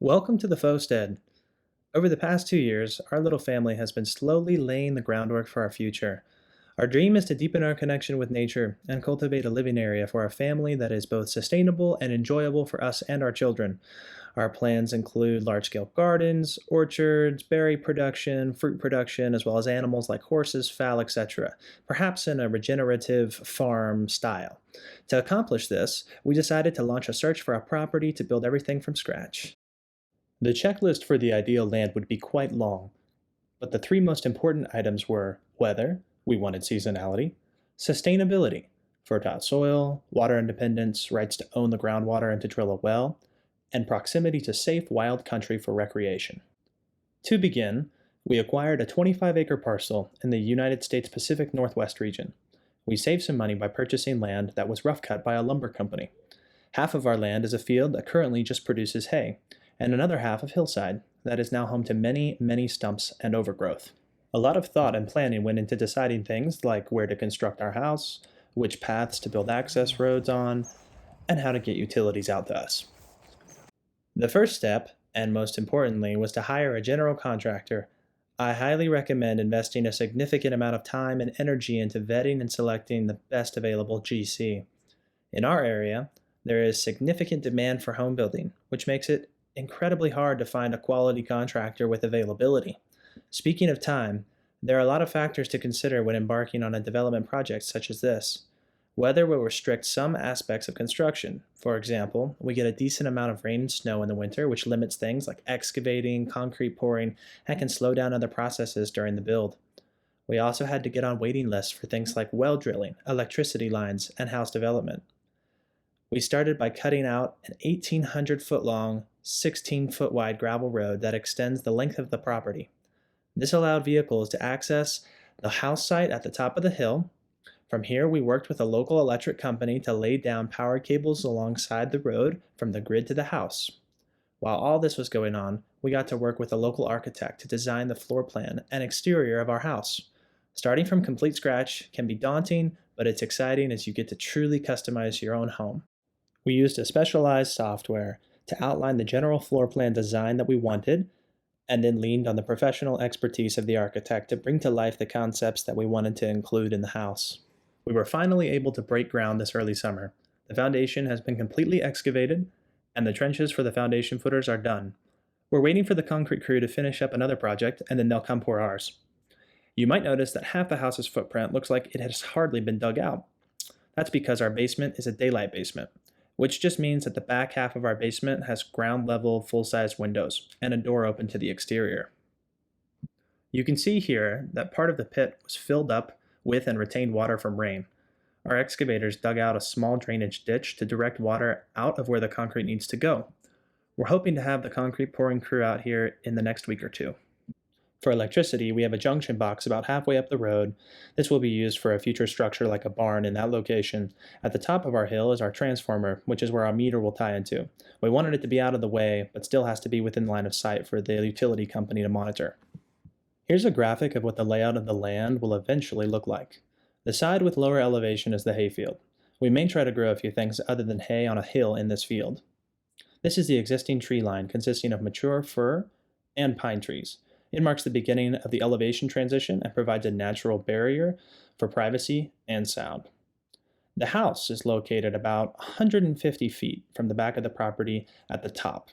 Welcome to the Fauxstead. Over the past 2 years, our little family has been slowly laying the groundwork for our future. Our dream is to deepen our connection with nature and cultivate a living area for our family that is both sustainable and enjoyable for us and our children. Our plans include large scale gardens, orchards, berry production, fruit production, as well as animals like horses, fowl, etc., perhaps in a regenerative farm style. To accomplish this, we decided to launch a search for a property to build everything from scratch. The checklist for the ideal land would be quite long, but the three most important items were weather, we wanted seasonality, sustainability, fertile soil, water independence, rights to own the groundwater and to drill a well, and proximity to safe wild country for recreation. To begin, we acquired a 25-acre parcel in the United States Pacific Northwest region. We saved some money by purchasing land that was rough cut by a lumber company. Half of our land is a field that currently just produces hay, and another half of hillside that is now home to many, many stumps and overgrowth. A lot of thought and planning went into deciding things like where to construct our house, which paths to build access roads on, and how to get utilities out to us. The first step, and most importantly, was to hire a general contractor. I highly recommend investing a significant amount of time and energy into vetting and selecting the best available GC. In our area, there is significant demand for home building, which makes it incredibly hard to find a quality contractor with availability. Speaking of time, there are a lot of factors to consider when embarking on a development project such as this. Weather will restrict some aspects of construction. For example, we get a decent amount of rain and snow in the winter, which limits things like excavating, concrete pouring, and can slow down other processes during the build. We also had to get on waiting lists for things like well drilling, electricity lines, and house development. We started by cutting out an 1,800-foot long, 16-foot wide gravel road that extends the length of the property. This allowed vehicles to access the house site at the top of the hill. From here, we worked with a local electric company to lay down power cables alongside the road from the grid to the house. While all this was going on, we got to work with a local architect to design the floor plan and exterior of our house. Starting from complete scratch can be daunting, but it's exciting as you get to truly customize your own home. We used a specialized software to outline the general floor plan design that we wanted, and then leaned on the professional expertise of the architect to bring to life the concepts that we wanted to include in the house. We were finally able to break ground this early summer. The foundation has been completely excavated, and the trenches for the foundation footers are done. We're waiting for the concrete crew to finish up another project, and then they'll come pour ours. You might notice that half the house's footprint looks like it has hardly been dug out. That's because our basement is a daylight basement, which just means that the back half of our basement has ground level full-size windows and a door open to the exterior. You can see here that part of the pit was filled up with and retained water from rain. Our excavators dug out a small drainage ditch to direct water out of where the concrete needs to go. We're hoping to have the concrete pouring crew out here in the next week or two. For electricity, we have a junction box about halfway up the road. This will be used for a future structure like a barn in that location. At the top of our hill is our transformer, which is where our meter will tie into. We wanted it to be out of the way, but still has to be within line of sight for the utility company to monitor. Here's a graphic of what the layout of the land will eventually look like. The side with lower elevation is the hayfield. We may try to grow a few things other than hay on a hill in this field. This is the existing tree line consisting of mature fir and pine trees. It marks the beginning of the elevation transition and provides a natural barrier for privacy and sound. The house is located about 150 feet from the back of the property at the top.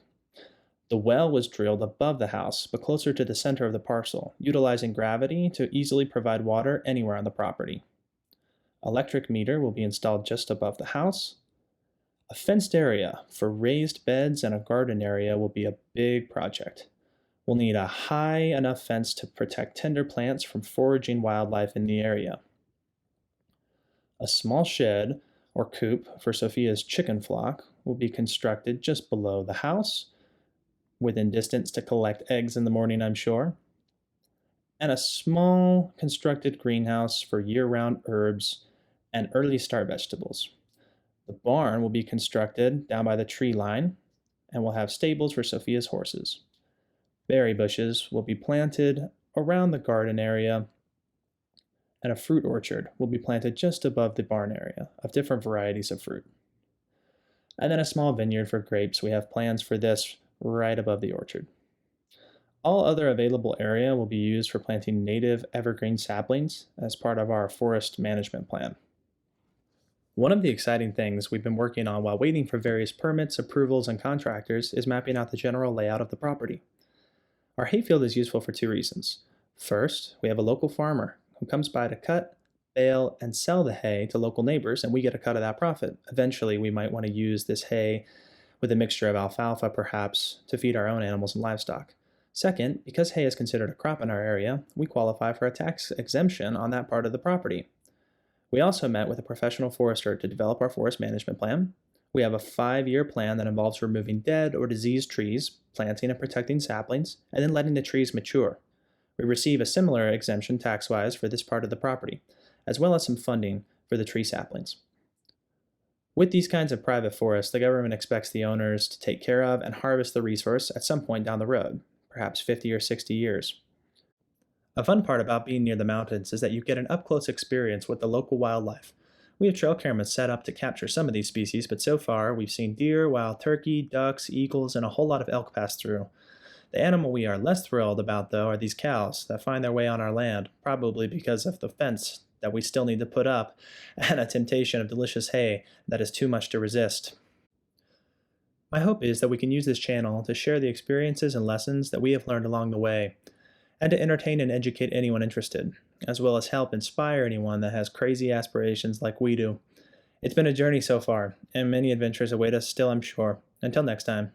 The well was drilled above the house, but closer to the center of the parcel, utilizing gravity to easily provide water anywhere on the property. Electric meter will be installed just above the house. A fenced area for raised beds and a garden area will be a big project. We'll need a high enough fence to protect tender plants from foraging wildlife in the area. A small shed or coop for Sophia's chicken flock will be constructed just below the house, within distance to collect eggs in the morning, I'm sure. And a small constructed greenhouse for year-round herbs and early start vegetables. The barn will be constructed down by the tree line and will have stables for Sophia's horses. Berry bushes will be planted around the garden area, and a fruit orchard will be planted just above the barn area of different varieties of fruit. And then a small vineyard for grapes. We have plans for this right above the orchard. All other available area will be used for planting native evergreen saplings as part of our forest management plan. One of the exciting things we've been working on while waiting for various permits, approvals, and contractors is mapping out the general layout of the property. Our hayfield is useful for two reasons. First, we have a local farmer who comes by to cut, bale, and sell the hay to local neighbors, and we get a cut of that profit. Eventually, we might want to use this hay with a mixture of alfalfa, perhaps, to feed our own animals and livestock. Second, because hay is considered a crop in our area, we qualify for a tax exemption on that part of the property. We also met with a professional forester to develop our forest management plan. We have a 5-year plan that involves removing dead or diseased trees, planting and protecting saplings, and then letting the trees mature. We receive a similar exemption tax wise for this part of the property, as well as some funding for the tree saplings. With these kinds of private forests, the government expects the owners to take care of and harvest the resource at some point down the road, perhaps 50 or 60 years. A fun part about being near the mountains is that you get an up close experience with the local wildlife. We have trail cameras set up to capture some of these species, but so far we've seen deer, wild turkey, ducks, eagles, and a whole lot of elk pass through. The animal we are less thrilled about, though, are these cows that find their way on our land, probably because of the fence that we still need to put up and a temptation of delicious hay that is too much to resist. My hope is that we can use this channel to share the experiences and lessons that we have learned along the way, and to entertain and educate anyone interested, as well as help inspire anyone that has crazy aspirations like we do. It's been a journey so far, and many adventures await us still, I'm sure. Until next time.